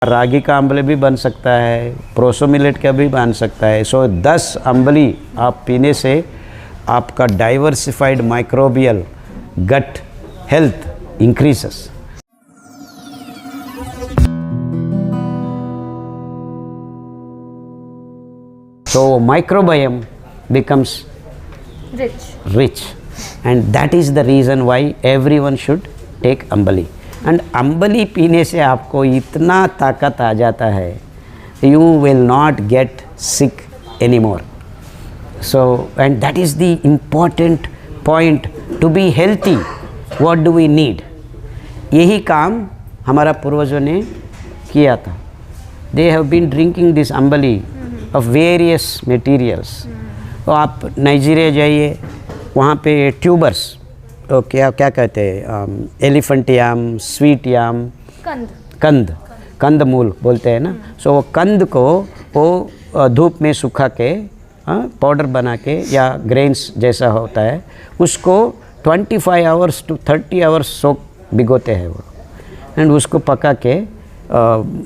रागी का अम्बली भी बन सकता है, प्रोसो मिलेट का भी बन सकता है। सो 10 अम्बली आप पीने से आपका diversified microbial gut health increases. So microbiome becomes rich and that is the reason why everyone should take ambali. And ambali पीने से आपको इतना ताकत आ जाता है, you will not get sick anymore. So and that is the important point to be healthy. What do we need? यही काम हमारा पूर्वजों ने किया था। They have been drinking this अम्बली of various materials। तो आप नाइजीरिया जाइए, वहाँ पे ट्यूबर्स, तो क्या कहते हैं, एलिफेंट याम, स्वीट याम, कंद मूल बोलते हैं ना। सो वो कंद को वो धूप में सुखा के पाउडर बना के या ग्रेन्स जैसा होता है, उसको 25 आवर्स to 30 आवर्स सोक भिगोते हैं वो, एंड उसको पका के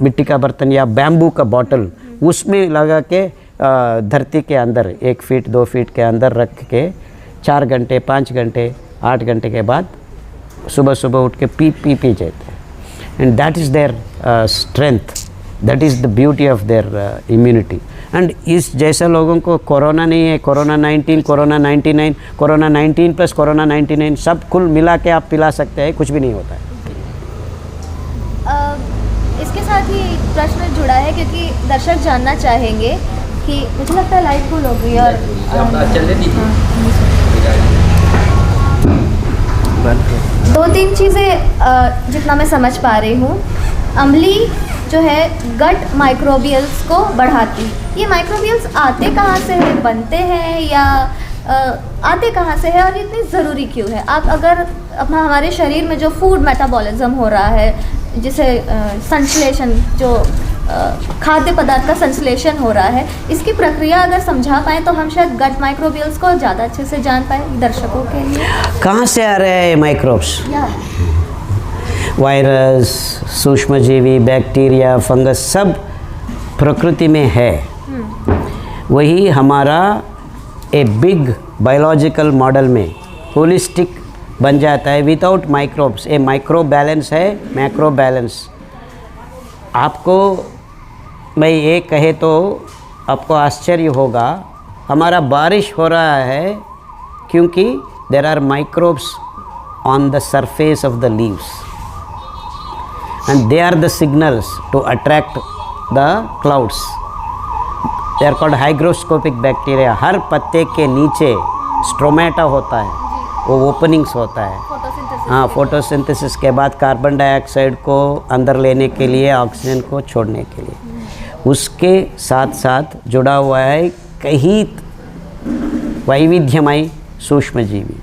मिट्टी का बर्तन या बैम्बू का बॉटल उसमें लगा के धरती के अंदर 1 फीट 2 फीट के अंदर रख के 4 घंटे 5 घंटे 8 घंटे के बाद सुबह सुबह उठ के पी जाते हैं। And that is their strength, that is the beauty of their immunity. And इस जैसे लोगों को कोरोना नहीं है, corona 19, corona 99, corona 19 plus corona 99 सब कुल मिला के आप पिला सकते हैं, कुछ भी नहीं होता है। इसके साथ ही प्रश्न जुड़ा है क्योंकि दर्शक जानना चाहेंगे कि मुझे लगता है लाइट फुल हो गई और दो तीन चीज़ें जितना मैं समझ पा रही हूँ, अम्बली जो है गट माइक्रोबियल्स को बढ़ाती। ये माइक्रोबियल्स आते कहाँ से हैं, बनते हैं या आते कहाँ से है और इतनी ज़रूरी क्यों है? आप अगर अपना हमारे शरीर में जो फूड मेटाबॉलिज्म हो रहा है, जिसे संश्लेषण, जो खाद्य पदार्थ का संश्लेषण हो रहा है, इसकी प्रक्रिया अगर समझा पाएँ तो हम शायद गट माइक्रोबियल्स को ज़्यादा अच्छे से जान पाए दर्शकों के लिए। कहाँ से आ रहे हैं माइक्रोब्स? वायरस, सूक्ष्मजीवी, बैक्टीरिया, फंगस सब प्रकृति में है। वही हमारा ए बिग बायोलॉजिकल मॉडल में होलिस्टिक बन जाता है विदाउट माइक्रोब्स। ए माइक्रो बैलेंस है, मैक्रो बैलेंस। आपको मैं ये कहे तो आपको आश्चर्य होगा, हमारा बारिश हो रहा है क्योंकि there are microbes on the surface of the leaves and they are the signals to attract the clouds. They are called hygroscopic bacteria. हर पत्ते के नीचे स्ट्रोमेटा होता है, वो ओपनिंग्स होता है। हाँ, फोटोसिंथेसिस के बाद कार्बन डाइऑक्साइड को अंदर लेने के लिए, ऑक्सीजन को छोड़ने के लिए, उसके साथ साथ जुड़ा हुआ है कई वैविध्यमय सूक्ष्मजीवी।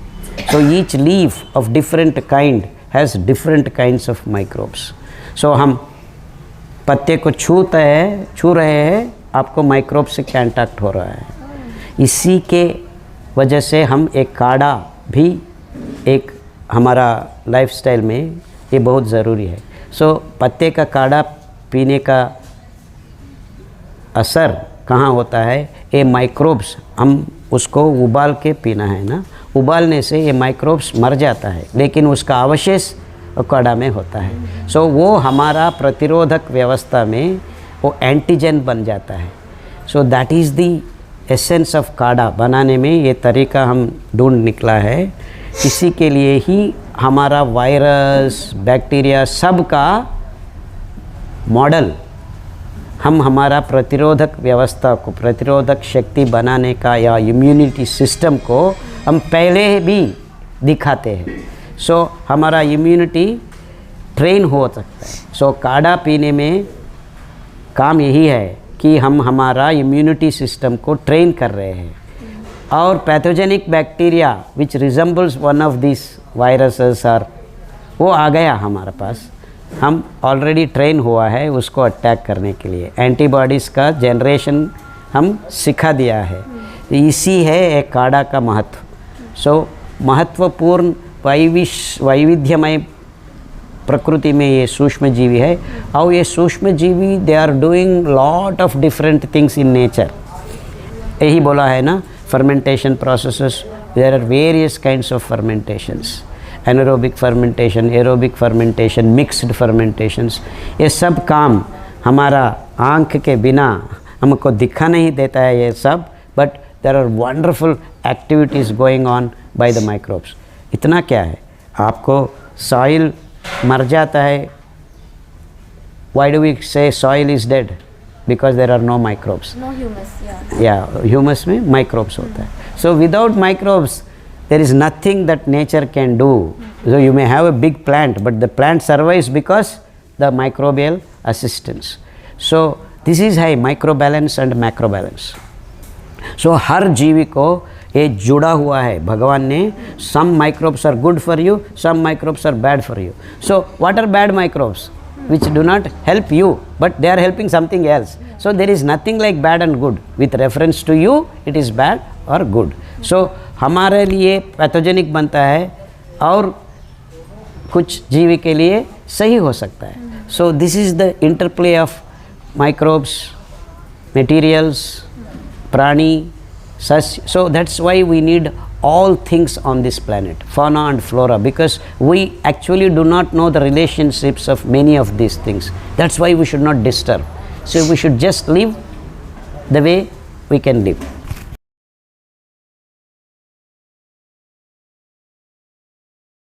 So each leaf of different kind has different kinds of microbes. So हम पत्ते को छू रहे हैं, आपको माइक्रोब से कांटेक्ट हो रहा है। इसी के वजह से हम एक काढ़ा भी एक हमारा लाइफस्टाइल में ये बहुत ज़रूरी है। सो पत्ते का काढ़ा पीने का असर कहाँ होता है? ये माइक्रोब्स, हम उसको उबाल के पीना है ना, उबालने से ये माइक्रोब्स मर जाता है, लेकिन उसका अवशेष काढ़ा में होता है। सो वो हमारा प्रतिरोधक व्यवस्था में वो एंटीजन बन जाता है। So that is the essence of काढ़ा बनाने में ये तरीका हम ढूंढ निकला है। इसी के लिए ही हमारा वायरस, बैक्टीरिया सब का मॉडल हम हमारा प्रतिरोधक व्यवस्था को, प्रतिरोधक शक्ति बनाने का या इम्यूनिटी सिस्टम को हम पहले भी दिखाते हैं। सो हमारा इम्यूनिटी ट्रेन हो सकता है। सो काढ़ा पीने में काम यही है कि हम हमारा इम्यूनिटी सिस्टम को ट्रेन कर रहे हैं। और pathogenic bacteria which resembles one of this viruses are, वो आ गया हमारे पास, हम ऑलरेडी ट्रेन हुआ है उसको अटैक करने के लिए। एंटीबॉडीज़ का जनरेशन हम सिखा दिया है। इसी है एक काढ़ा का महत्व। सो महत्वपूर्ण वैविध्यमय प्रकृति में ये सूक्ष्म जीवी है, और ये सूक्ष्म जीवी they are doing lot of different things in nature. यही बोला है ना, fermentation processes, there are various kinds of fermentations, anaerobic fermentation, aerobic fermentation, mixed fermentations. ये सब काम हमारा आँख के बिना हमको दिखा नहीं देता है ये सब, but there are wonderful activities going on by the microbes. इतना क्या है, आपको सॉइल मर जाता है. Why do we say soil is dead? Because there are no microbes. No humus. या ह्यूमस में माइक्रोब्स होता है. So without microbes there is nothing that nature can do. So you may have a big plant, but the plant survives because the microbial assistance. So this is high microbalance and macrobalance. So हर जीवी को ये जुड़ा हुआ है भगवान ने. some microbes are good for you, some microbes are bad for you. So what are bad microbes? Which do not help you, but they are helping something else. So there is nothing like bad and good. With reference to you, it is bad or good. So हमारे लिए pathogenic बनता है और कुछ जीवी के लिए सही हो सकता है. So this is the interplay of microbes, materials, प्राणी, सस्य. So that's why we need all things on this planet, fauna and flora, because we actually do not know the relationships of many of these things. That's why we should not disturb. So we should just live the way we can live.